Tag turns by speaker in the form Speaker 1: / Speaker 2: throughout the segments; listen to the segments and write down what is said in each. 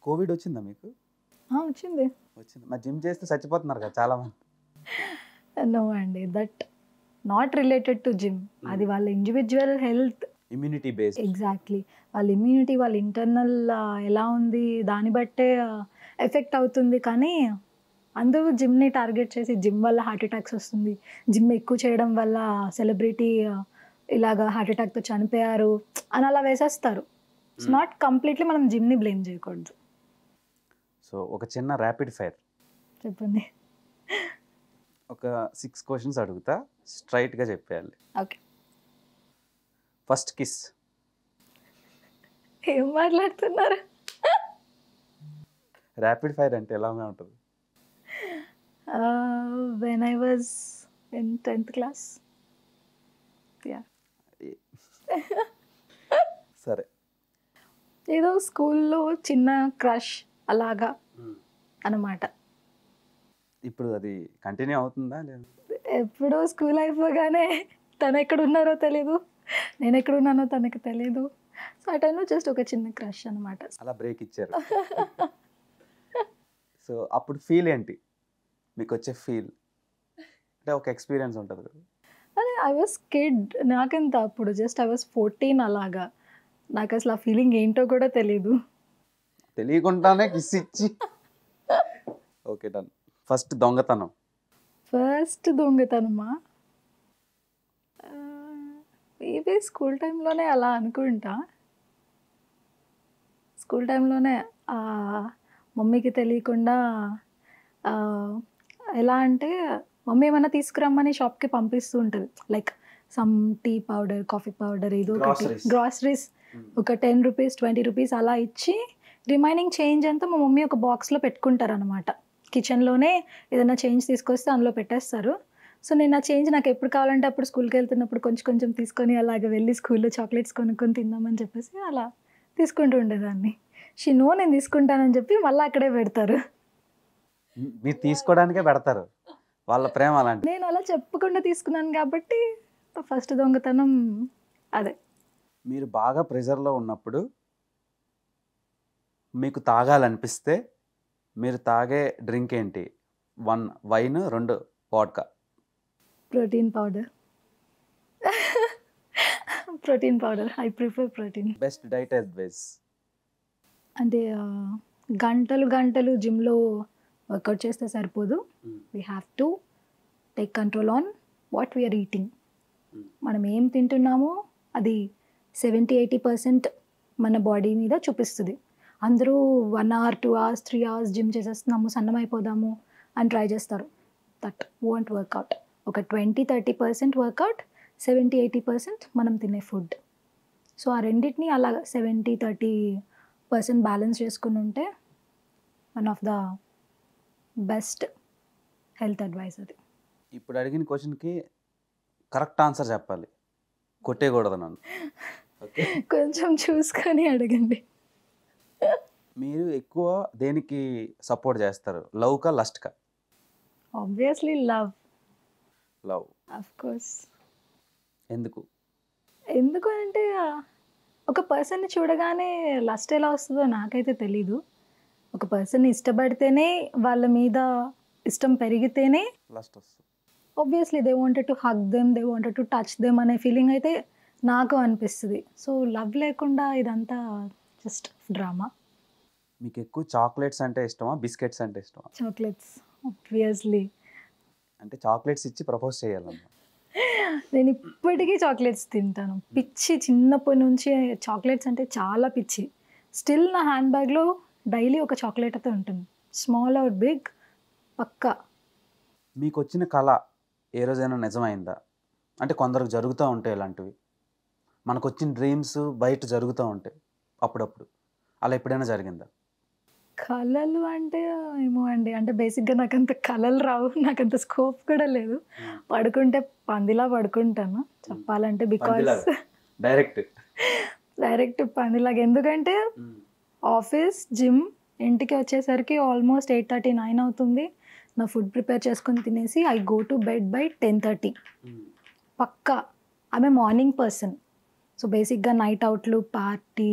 Speaker 1: Covid వచ్చిందా మీకు?
Speaker 2: వచ్చింది.
Speaker 1: వచ్చింది. మరి జిమ్ చేస్తే చచ్చిపోతున్నారు కదా చాలా మంది.
Speaker 2: నో అండి, that not related to gym. అది వాళ్ళ individual health,
Speaker 1: immunity based.
Speaker 2: Exactly. వాళ్ళ ఇమ్యూనిటీ, వాళ్ళ ఇంటర్నల్ ఎలా ఉంది దాన్ని బట్టే ఎఫెక్ట్ అవుతుంది. కానీ అందరూ జిమ్ని టార్గెట్ చేసి జిమ్ వల్ల హార్ట్ అటాక్స్ వస్తుంది, జిమ్ ఎక్కువ చేయడం వల్ల సెలబ్రిటీ ఇలాగా హార్ట్ అటాక్తో చనిపోయారు అని అలా వేసేస్తారు. ఇట్స్ నాట్ కంప్లీట్లీ మనం జిమ్ని బ్లేమ్ చేయకూడదు.
Speaker 1: సో ఒక చిన్న ర్యాపిడ్ ఫైర్,
Speaker 2: చెప్పండి.
Speaker 1: ఒక 6 క్వశ్చన్స్ అడుగుతా, స్ట్రైట్గా చెప్పేయాలి.
Speaker 2: ఓకే.
Speaker 1: First kiss.
Speaker 2: ఏం మాట్లాడుతున్నారు?
Speaker 1: ర్యాపిడ్ ఫైర్ అంటే ఎలానే ఉంటుంది?
Speaker 2: When I was in 10th class.
Speaker 1: సరే.
Speaker 2: ఏదో స్కూల్లో చిన్న క్రష్ అలాగా అన్నమాట.
Speaker 1: ఇప్పుడు అది కంటిన్యూ అవుతుందా లేదా?
Speaker 2: ఎప్పుడో స్కూల్ అయిపోగానే తను ఎక్కడున్నారో తెలీదు, నేను ఎక్కడున్నానో తనకు తెలీదు. సో ఆ టైంలో జస్ట్ ఒక చిన్న క్రష్ అనమాట.
Speaker 1: అలా బ్రేక్ ఇచ్చారు. సో అప్పుడు ఫీల్ ఏంటి మీకు వచ్చే ఫీల్? అంటే ఒక ఎక్స్పీరియన్స్ ఉంటుంది కదా.
Speaker 2: అదే ఐ వాజ్ కిడ్, నాకెంత అప్పుడు జస్ట్ ఐ వాజ్ 14 అలాగా. నాకు అసలు ఆ ఫీలింగ్ ఏంటో కూడా తెలీదు.
Speaker 1: తెలియకుండానే కిస్ ఇచ్చి. Okay done. ఫస్ట్ దొంగతనం.
Speaker 2: ఫస్ట్ దొంగతనమా? మేబీ స్కూల్ టైంలోనే అలా అనుకుంటా. స్కూల్ టైంలోనే మమ్మీకి తెలియకుండా ఎలా అంటే మమ్మీ ఏమైనా తీసుకురమ్మని షాప్కి పంపిస్తూ ఉంటుంది. Like some tea powder, coffee powder, ఏదో ఒకటి గ్రాసరీస్, ఒక 10 రూపీస్ 20 రూపీస్ అలా ఇచ్చి రిమైనింగ్ చేంజ్ అంతా మా మమ్మీ ఒక బాక్స్లో పెట్టుకుంటారు అనమాట. కిచెన్లోనే ఏదైనా చేంజ్ తీసుకొస్తే అందులో పెట్టేస్తారు. సో నేను ఆ చేంజ్ నాకు ఎప్పుడు కావాలంటే అప్పుడు స్కూల్కి వెళ్తున్నప్పుడు కొంచెం కొంచెం తీసుకొని అలాగ వెళ్ళి స్కూల్లో చాక్లెట్స్ కొనుక్కొని తిందామని చెప్పేసి అలా తీసుకుంటూ ఉండేదాన్ని. షీనో నేను తీసుకుంటానని చెప్పి మళ్ళీ అక్కడే పెడతారు.
Speaker 1: మీరు తీసుకోవడానికే పెడతారు, వాళ్ళ ప్రేమ అలాంటి.
Speaker 2: నేను అలా చెప్పకుండా తీసుకున్నాను కాబట్టి ఫస్ట్ దొంగతనం అదే.
Speaker 1: మీరు బాగా ప్రెషర్లో ఉన్నప్పుడు మీకు తాగాలనిపిస్తే మీరు తాగే డ్రింక్ ఏంటి? 1 wine, 2 vodka.
Speaker 2: Protein powder. Protein powder, I prefer protein.
Speaker 1: Best diet advice.
Speaker 2: అంటే గంటలు గంటలు జిమ్లో వర్కౌట్ చేస్తే సరిపోదు. We have to take control on what we are eating. మనం ఏం తింటున్నామో అది 70-80% మన బాడీ మీద చూపిస్తుంది. అందరూ 1 hour 2 hours 3 hours జిమ్ చేసేస్తున్నాము, సన్నమైపోదాము అని ట్రై చేస్తారు. That won't work out. ఒక 20-30% వర్కౌట్, 70-80% మనం తినే ఫుడ్. సో ఆ రెండింటిని అలా 70-30% బ్యాలెన్స్ చేసుకుని ఉంటే one of the best health advice అది.
Speaker 1: ఇప్పుడు అడిగిన క్వశ్చన్కి కరెక్ట్ ఆన్సర్ చెప్పాలి, కొట్టేయకూడదు నన్ను. ఓకే,
Speaker 2: కొంచెం చూసుకొని అడగండి.
Speaker 1: మీరు ఎక్కువ దేనికి సపోర్ట్ చేస్తారు, లవ్కా లస్ట్కా?
Speaker 2: Obviously love.
Speaker 1: Love.
Speaker 2: Of course.
Speaker 1: ఎందుకు?
Speaker 2: ఎందుకు అంటే ఒక పర్సన్ని చూడగానే లస్ట్ ఎలా వస్తుందో నాకైతే తెలీదు. ఒక పర్సన్ని ఇష్టపడితేనే, వాళ్ళ మీద ఇష్టం పెరిగితేనే
Speaker 1: లస్ట్ వస్తుంది.
Speaker 2: Obviously they wanted to hug them, they wanted to touch them అనే ఫీలింగ్ అయితే నాకు అనిపిస్తుంది. సో లవ్ లేకుండా ఇదంతా జస్ట్ డ్రామా.
Speaker 1: మీకు ఎక్కువ చాక్లెట్స్ అంటే ఇష్టమా, బిస్కెట్స్ అంటే ఇష్టమా?
Speaker 2: Chocolates obviously.
Speaker 1: అంటే చాక్లెట్స్ ఇచ్చి ప్రపోజ్ చేయాలమ్మా.
Speaker 2: నేను ఇప్పటికీ చాక్లెట్స్ తింటాను. పిచ్చి, చిన్నప్పటి నుంచి చాక్లెట్స్ అంటే చాలా పిచ్చి. స్టిల్ నా హ్యాండ్ బ్యాగ్లో డైలీ ఒక చాక్లెట్ అయితే ఉంటుంది, స్మాల్ ఆర్ బిగ్, పక్కా.
Speaker 1: మీకు వచ్చిన కళ ఏ రోజైనా నిజమైందా? అంటే కొందరికి జరుగుతూ ఉంటాయి ఇలాంటివి, మనకు వచ్చిన డ్రీమ్స్ బయట జరుగుతూ ఉంటాయి అప్పుడప్పుడు, అలా ఎప్పుడైనా జరిగిందా?
Speaker 2: కళలు అంటే ఏమో అండి, అంటే బేసిక్గా నాకు అంత కళలు రావు, నాకు అంత స్కోప్ కూడా లేదు. పడుకుంటే పందిలా పడుకుంటాను చెప్పాలంటే, బికాస్ డైరెక్ట్ పందిలాగా. ఎందుకంటే ఆఫీస్, జిమ్, ఇంటికి వచ్చేసరికి ఆల్మోస్ట్ 8:30-9 అవుతుంది. నా ఫుడ్ ప్రిపేర్ చేసుకొని తినేసి I go to bed by 10:30 పక్కా. I'm a morning person. So బేసిక్గా నైట్ అవుట్లు, పార్టీ,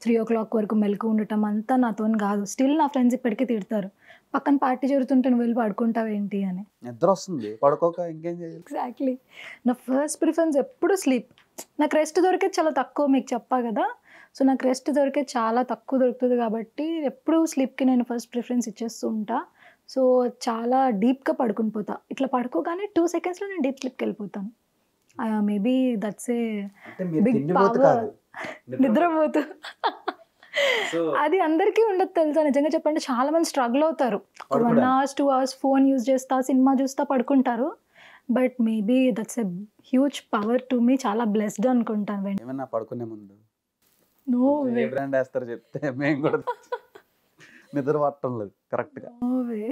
Speaker 2: 3 o'clock వరకు మెలకు ఉండటం అంతా నాతో కాదు. స్టిల్ నా ఫ్రెండ్స్ ఇప్పటికీ తిడతారు, పక్కన పార్టీ జరుగుతుంటే నువ్వు వెళ్ళి పడుకుంటావేంటి అని.
Speaker 1: నిద్ర వస్తుంది పడుకోక ఇంకేం చేయాలి.
Speaker 2: ఎగ్జాక్ట్లీ. నా ఫస్ట్ ప్రిఫరెన్స్ ఎప్పుడు స్లీప్. నాకు రెస్ట్ దొరికేది చాలా తక్కువ, మీకు చెప్పా కదా. సో నాకు రెస్ట్ దొరికేది చాలా తక్కువ దొరుకుతుంది కాబట్టి ఎప్పుడు స్లీప్కి నేను ఫస్ట్ ప్రిఫరెన్స్ ఇచ్చేస్తూ ఉంటా. సో చాలా డీప్గా పడుకుని పోతా. ఇట్లా పడుకోగానే 2 secondsలో నేను డీప్ స్లీప్కి వెళ్ళిపోతాను. మేబీ దట్స్ ఏ
Speaker 1: అంటే మీరు
Speaker 2: బిగ్
Speaker 1: తిండిపోతు
Speaker 2: పవర్.
Speaker 1: కాదు,
Speaker 2: నిద్రపోతూ
Speaker 1: సో
Speaker 2: అది అందరికీ ఉండదు తెలుసా. నిజంగా చెప్పండి, చాలా మంది స్ట్రగుల్ అవుతారు. 1 hour 2 hours ఫోన్ యూజ్ చేస్తా, సినిమా చూస్తా పడుకుంటారు. But maybe that's a huge power to me. చాలా బ్లెస్డ్ అనుకుంటాను.
Speaker 1: ఏమన్నా పడుకునే ముందు
Speaker 2: నో
Speaker 1: ఏ బ్రాండ్ వేస్తారో చెప్తే మేము కూడా నిద్ర పట్టడం లేదు కరెక్ట్గా.
Speaker 2: వే.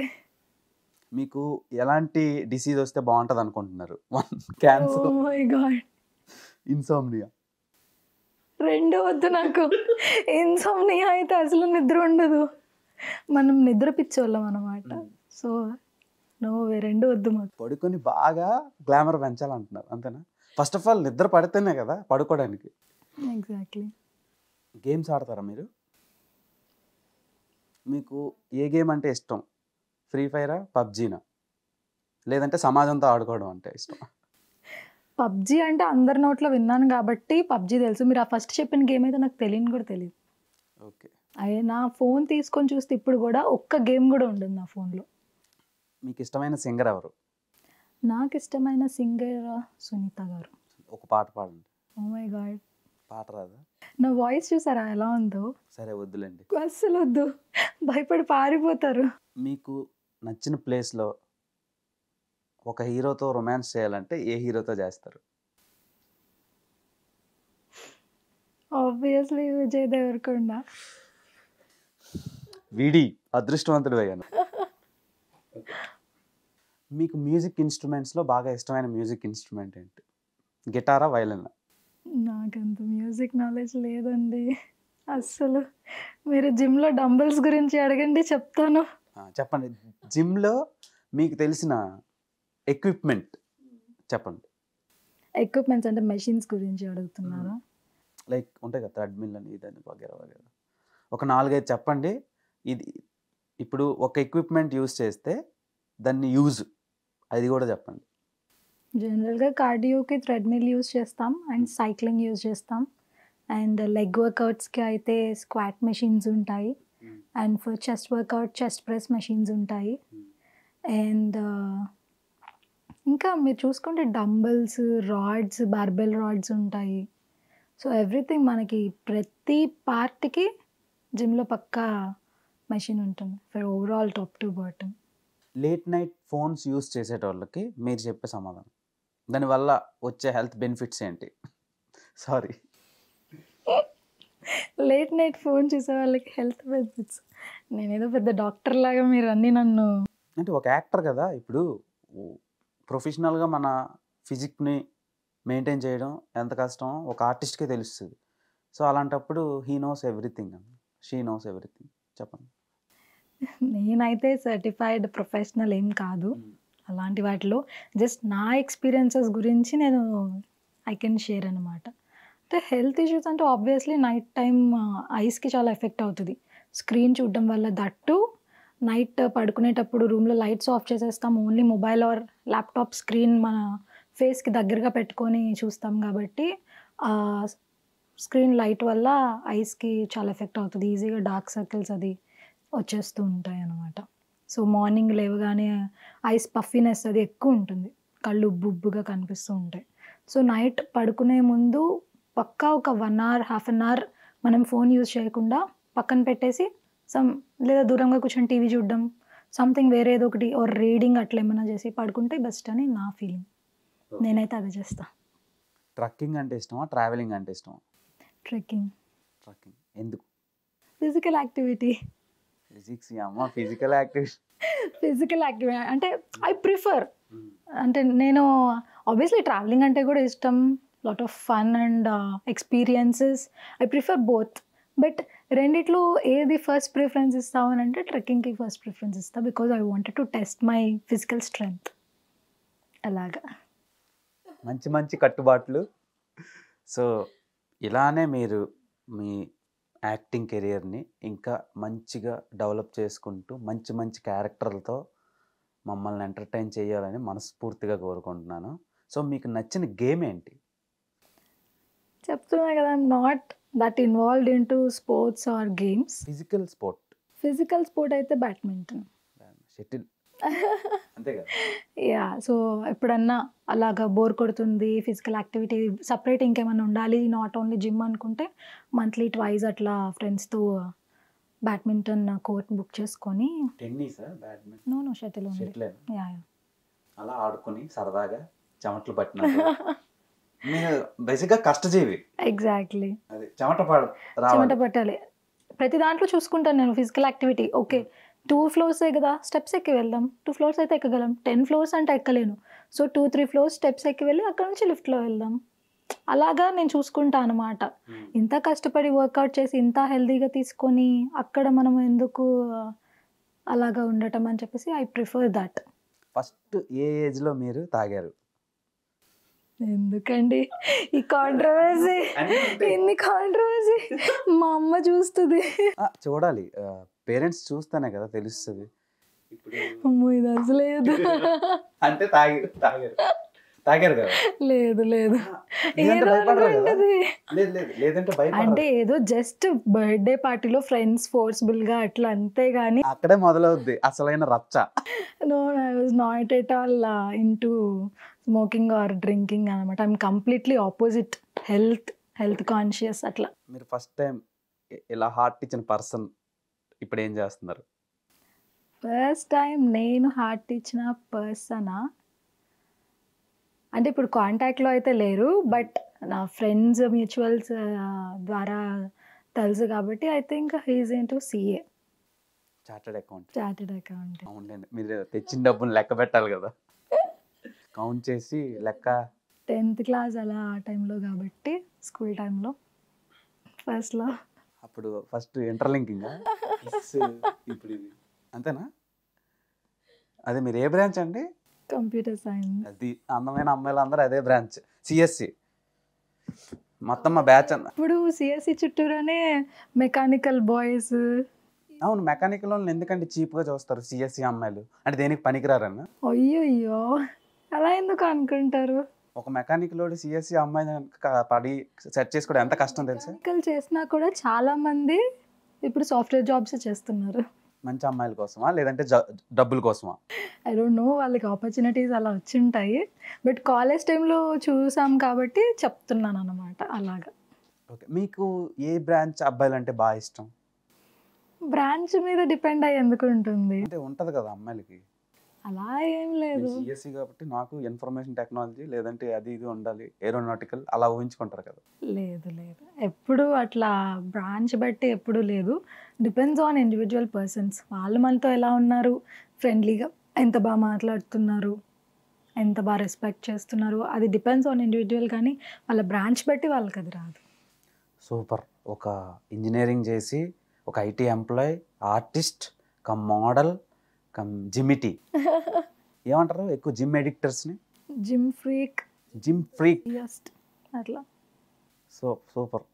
Speaker 1: మీకు ఎలాంటి డిసీజ్ వస్తే బాగుంటుంది అనుకుంటున్నారు? 1 cancer,
Speaker 2: oh my god.
Speaker 1: Insomnia.
Speaker 2: రెండు వద్దు నాకు. ఇన్సోమ్నియా అయితే అసలు నిద్ర ఉండదు. మనం నిద్ర పిచ్చోళ్ళం అనమాట. సో నో వే, రెండు వద్దు మాకు.
Speaker 1: పడుకొని బాగా గ్లామర్ పెంచాలంటున్నారు అంతేనా? ఫస్ట్ ఆఫ్ ఆల్ నిద్ర పడితేనే కదా పడుకోవడానికి.
Speaker 2: ఎగ్జాక్ట్లీ.
Speaker 1: గేమ్స్ ఆడతారా మీరు? మీకు ఏ గేమ్ అంటే ఇష్టం? ఫ్రీ ఫైరా, పబ్జీనా, లేదంటే సమాజంతో ఆడుకోవడం అంటే ఇష్టం?
Speaker 2: పబ్జీ అంటే అందరి నోట్లో విన్నాను కాబట్టి పబ్జీ తెలుసు. మీరు ఆ ఫస్ట్ చెప్పిన గేమ్ అయితే నాకు తెలియని కూడా తెలియదు.
Speaker 1: ఓకే.
Speaker 2: అయ్యే నా ఫోన్ తీసుకొని చూస్తే ఇప్పుడు కూడా ఒక్క గేమ్ కూడా ఉండదు నా ఫోన్లో.
Speaker 1: మీకు ఇష్టమైన సింగర్ ఎవరు?
Speaker 2: నాకు ఇష్టమైన సింగర్ సునీత గారు.
Speaker 1: ఒక పాట పాడండి.
Speaker 2: ఓ మై గాడ్,
Speaker 1: పాట రాదా?
Speaker 2: నా వాయిస్ చూసారా ఎలా ఉందో?
Speaker 1: సరే వద్దులేండి.
Speaker 2: అస్సలు వద్దు, భయపడి పారిపోతారు.
Speaker 1: మీకు నచ్చిన ప్లేస్లో ఒక హీరోతో రొమాన్స్ చేయాలంటే ఏ హీరోతో చేస్తారు?
Speaker 2: ఆబ్వియస్లీ విజయ్ దేవరకొండ.
Speaker 1: వీడి అదృష్టవంతుడు అయ్యాను. మీకు మ్యూజిక్ ఇన్స్ట్రుమెంట్స్లో బాగా ఇష్టమైన మ్యూజిక్ ఇన్స్ట్రుమెంట్ ఏంటి? గిటారా, వైలినా?
Speaker 2: నాకంత మ్యూజిక్ నాలెడ్జ్ లేదండి అస్సలు. మీరు జిమ్లో డంబుల్స్ గురించి అడగండి చెప్తాను.
Speaker 1: చెప్పండి. జిమ్లో మీకు తెలిసిన ఎక్విప్మెంట్ చెప్పండి.
Speaker 2: ఎక్విప్మెంట్స్ అంటే మెషిన్స్ గురించి అడుగుతున్నారా?
Speaker 1: లైక్ ఉంటాయి కదా, థ్రెడ్మిల్ అని ఇదని వగేరా వగేరా. ఒక 4-5 చెప్పండి. ఇది ఇప్పుడు ఒక ఎక్విప్మెంట్ యూజ్ చేస్తే దాన్ని యూజ్ అది కూడా చెప్పండి.
Speaker 2: జనరల్గా కార్డియోకి థ్రెడ్మిల్ యూజ్ చేస్తాం అండ్ సైక్లింగ్ యూజ్ చేస్తాం. అండ్ లెగ్ వర్కౌట్స్కి అయితే స్క్వాట్ మెషిన్స్ ఉంటాయి. And for chest workout chest press machines ఉంటాయి. అండ్ ఇంకా మీరు చూసుకుంటే డంబుల్స్, రాడ్స్, బార్బెల్ రాడ్స్ ఉంటాయి. సో ఎవ్రీథింగ్ మనకి ప్రతి పార్ట్కి జిమ్లో పక్కా మెషిన్ ఉంటుంది for overall top to bottom.
Speaker 1: Late night phones use చేసేటోళ్ళకి మీరు చెప్పే సమాధానం, దానివల్ల వచ్చే హెల్త్ బెనిఫిట్స్ ఏంటి? సారీ,
Speaker 2: లేట్ నైట్ ఫోన్ చూసే వాళ్ళకి హెల్త్ బెనిఫిట్స్. నేనేదో పెద్ద డాక్టర్ లాగా మీరు అన్నీ నన్ను.
Speaker 1: అంటే ఒక యాక్టర్ కదా, ఇప్పుడు ప్రొఫెషనల్గా మన ఫిజిక్ని మెయింటైన్ చేయడం ఎంత కష్టం ఒక ఆర్టిస్ట్కే తెలుస్తుంది. సో అలాంటప్పుడు he knows everything, she knows everything. చెప్పండి.
Speaker 2: నేనైతే సర్టిఫైడ్ ప్రొఫెషనల్ ఏం కాదు అలాంటి వాటిలో. జస్ట్ నా ఎక్స్పీరియన్సెస్ గురించి నేను ఐ కెన్ షేర్ అనమాట. అంటే హెల్త్ ఇష్యూస్ అంటే ఆబ్వియస్లీ నైట్ టైం ఐస్కి చాలా ఎఫెక్ట్ అవుతుంది స్క్రీన్ చూడడం వల్ల. దట్టు నైట్ పడుకునేటప్పుడు రూమ్లో లైట్స్ ఆఫ్ చేసేస్తాం, only mobile are laptop screen మన ఫేస్కి దగ్గరగా పెట్టుకొని చూస్తాం కాబట్టి స్క్రీన్ లైట్ వల్ల ఐస్కి చాలా ఎఫెక్ట్ అవుతుంది. ఈజీగా డార్క్ సర్కిల్స్ అది వచ్చేస్తూ ఉంటాయి అన్నమాట. సో మార్నింగ్ లేవగానే ఐస్ పఫీనెస్ అది ఎక్కువ ఉంటుంది, కళ్ళు ఉబ్బుగా కనిపిస్తూ ఉంటాయి. సో నైట్ పడుకునే ముందు పక్కా ఒక 1 hour, half an hour మనం ఫోన్ యూజ్ చేయకుండా పక్కన పెట్టేసి లేదా దూరంగా కూర్చొని టీవీ చూడడం, సంథింగ్ వేరే ఏదో ఒకటి ఆర్ రీడింగ్ అట్లా ఏమైనా చేసి పడుకుంటే బెస్ట్ అని నా ఫీలింగ్. నేనైతే అదే చేస్తా.
Speaker 1: ట్రక్కింగ్ అంటే ఇష్టమా, ట్రావెలింగ్ అంటే ఇష్టమా?
Speaker 2: ట్రెక్కింగ్.
Speaker 1: ట్రక్కింగ్ ఎందుకు?
Speaker 2: Physical activity.
Speaker 1: Physical activity.
Speaker 2: Physical activity అంటే ఐ ప్రిఫర్. అంటే నేను ఆబ్వియస్లీ ట్రావెలింగ్ అంటే కూడా ఇష్టం, lot of fun and experiences. I prefer both. But రెండిట్లో ఏది ఫస్ట్ ప్రిఫరెన్స్ ఇస్తావు అని అంటే ట్రెక్కింగ్కి ఫస్ట్ ప్రిఫరెన్స్ ఇస్తా, because I wanted to test my physical strength. అలాగా
Speaker 1: మంచి మంచి కట్టుబాట్లు. సో ఇలానే మీరు మీ యాక్టింగ్ కెరియర్ని ఇంకా మంచిగా డెవలప్ చేసుకుంటూ మంచి మంచి క్యారెక్టర్లతో మమ్మల్ని ఎంటర్టైన్ చేయాలని మనస్ఫూర్తిగా కోరుకుంటున్నాను. సో మీకు నచ్చిన గేమ్ ఏంటి?
Speaker 2: చెప్తున్నా కదా, I'm not that involved in to sports or games.
Speaker 1: Physical sport.
Speaker 2: Physical sport అయితే బ్యాడ్మింటన్.
Speaker 1: షటిల్ అంతే కదా.
Speaker 2: యా, సో ఎప్పుడన్నా అలాగా బోర్ కొడుతుంది, ఫిజికల్ యాక్టివిటీ సపరేట్ ఇంకేమైనా ఉండాలి, నాట్ ఓన్లీ జిమ్ అనుకుంటే మంత్లీ ట్వైస్ అట్లా ఫ్రెండ్స్తో బ్యాడ్మింటన్ కోర్ట్ బుక్ చేసుకొని.
Speaker 1: టెన్నిసా బ్యాడ్మింటన్?
Speaker 2: నో షటిల్ ఉంది.
Speaker 1: షటిల్
Speaker 2: యా యా,
Speaker 1: అలా ఆడుకొని సరదాగా చెమటలు పట్టినట్టు. మీరు బేసిక్గా కష్టజీవి.
Speaker 2: ఎగ్జాక్ట్లీ.
Speaker 1: అది చెమట
Speaker 2: చెమట పట్టాలి ప్రతి దాంట్లో. చూసుకుంటాను నేను ఫిజికల్ యాక్టివిటీ. ఓకే 2 ఫ్లోర్సే కదా, స్టెప్స్ ఎక్కి వెళ్దాం. 2 ఫ్లోర్స్ అయితే ఎక్కగలం, 10 ఫ్లోర్స్ అంటే ఎక్కలేను. సో 2-3 ఫ్లోర్స్ స్టెప్స్ ఎక్కి వెళ్ళి అక్కడ నుంచి లిఫ్ట్లో వెళ్దాం. అలాగా నేను చూసుకుంటా అనమాట. ఇంత కష్టపడి వర్కౌట్ చేసి ఇంత హెల్తీగా తీసుకొని అక్కడ మనం ఎందుకు అలాగా ఉండటం అని చెప్పేసి ఐ ప్రిఫర్ దట్.
Speaker 1: ఫస్ట్ ఏ ఏజ్లో మీరు తాగారు?
Speaker 2: ఎందుకండి ఈ కాంట్రవర్సీ, ఎన్ని కాంట్రవర్సీ, మా అమ్మ చూస్తుంది.
Speaker 1: చూడాలి, పేరెంట్స్ చూస్తేనే కదా తెలుస్తుంది. ఇప్పుడు
Speaker 2: అమ్మో ఇది అసలేదు.
Speaker 1: అంటే తాగారు కదా.
Speaker 2: లేదు లేదు, అంటే ఏదో జస్ట్ బర్త్డే పార్టీలో ఫ్రెండ్స్ ఫోర్స్ఫుల్గా అట్లా, అంతేగాని
Speaker 1: అక్కడే మొదలవుద్ది అసలైన రచ్చ.
Speaker 2: No, I was not at all into smoking or drinking అనమాట. I'm completely opposite, health conscious అట్లా.
Speaker 1: మీరు ఫస్ట్ టైం ఇలా హార్ట్ ఇచ్చిన పర్సన్ ఇప్పుడు ఏం చేస్తున్నారు?
Speaker 2: ఫస్ట్ టైం నేను హార్ట్ ఇచ్చిన పర్సనా అంటే ఇప్పుడు కాంటాక్ట్లో అయితే లేరు, బట్ నా ఫ్రెండ్స్ మ్యూచువల్స్ ద్వారా తెలుసు కాబట్టి I think he's into CA,
Speaker 1: chartered account. అవునండి, మీరు తెచ్చిన డబ్బులు లెక్క పెట్టాలి కదా, కౌంట్ చేసి లెక్క.
Speaker 2: 10th క్లాస్ అలా ఆ టైంలో కాబట్టి, స్కూల్ టైంలో ఫస్ట్లో.
Speaker 1: అప్పుడు ఫస్ట్ ఇంటర్లింకింగ్ ఇప్పుడు ఇది అంతేనా? అదే మీరు ఏ బ్రాంచ్ అండి?
Speaker 2: Computer science.
Speaker 1: అది అందమైన అమ్మాయిలు అందరూ అదే బ్రాంచ్, సిఎస్సి. మొత్తం మా బ్యాచ్ అన్న.
Speaker 2: ఇప్పుడు సిఎస్సి చుట్టూరానే మెకానికల్ బాయ్స్.
Speaker 1: అవును, మెకానికల్ వాళ్ళని ఎందుకంటే చీప్గా చూస్తారు సిఎస్సి అమ్మాయిలు, అంటే దేనికి పనికిరారన్న.
Speaker 2: అయ్యో అలా ఎందుకు అనుకుంటారు?
Speaker 1: ఒక మెకానికల్ వాడు సిఎస్సి అమ్మాయి పడి సెట్ చేసుకోవడం ఎంత కష్టం తెలుసా?
Speaker 2: మెకానికల్ చేసినా కూడా చాలా మంది ఇప్పుడు సాఫ్ట్వేర్ జాబ్స్ చేస్తున్నారు.
Speaker 1: మంచి అమ్మాయిల కోసమా లేదంటే డబ్బుల కోసమా?
Speaker 2: ఐ డోంట్ నో, వాళ్ళకి ఆపర్చునిటీస్ అలా వచ్చి ఉంటాయి, బట్ కాలేజ్ టైంలో చూసాం కాబట్టి చెప్తున్నాను అన్నమాట. అలాగా.
Speaker 1: ఓకే, మీకు ఏ బ్రాంచ్ అబ్బాయిలు అంటే బాగా ఇష్టం?
Speaker 2: బ్రాంచ్ మీద డిపెండ్ అయ్యి ఎందుకు ఉంటుంది,
Speaker 1: అంటే ఉంటుంది కదా అమ్మాయిలకి.
Speaker 2: అలా ఏం లేదు.
Speaker 1: సిఎస్సి కాబట్టి నాకు ఇన్ఫర్మేషన్ టెక్నాలజీ లేదంటే అది ఇది ఉండాలి, ఏరోనాటికల్ అలా ఊహించుకుంటారు కదా.
Speaker 2: లేదు ఎప్పుడు అట్లా బ్రాంచ్ బట్టి ఎప్పుడు లేదు. Depends on individual persons. వాళ్ళు మనతో ఎలా ఉన్నారు, ఫ్రెండ్లీగా ఎంత బాగా మాట్లాడుతున్నారు, ఎంత బాగా రెస్పెక్ట్ చేస్తున్నారు, అది డిపెండ్స్ ఆన్ ఇండివిజువల్. కానీ వాళ్ళ బ్రాంచ్ బట్టి వాళ్ళకి అది రాదు.
Speaker 1: సూపర్. ఒక ఇంజనీరింగ్ చేసి ఒక IT employee, artist cum model cum జిమిటీ, ఏమంటారు ఎక్కువ జిమ్ ఎడిక్టర్స్ని?
Speaker 2: జిమ్ ఫ్రీక్ జస్ట్ అట్లా.
Speaker 1: So super.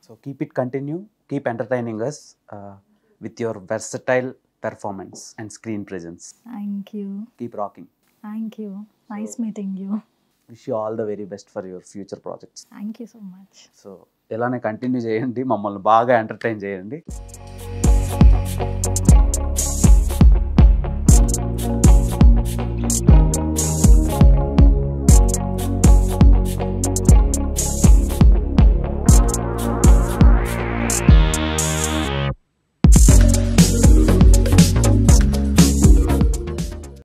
Speaker 1: So keep it continue, keep entertaining us with your versatile performance and screen presence.
Speaker 2: Thank you.
Speaker 1: Keep rocking.
Speaker 2: Thank you. Nice meeting you.
Speaker 1: Wish you all the very best for your future projects.
Speaker 2: Thank you so much.
Speaker 1: So ఇలానే continue చేయండి, మమ్మల్ని బాగా entertain చేయండి.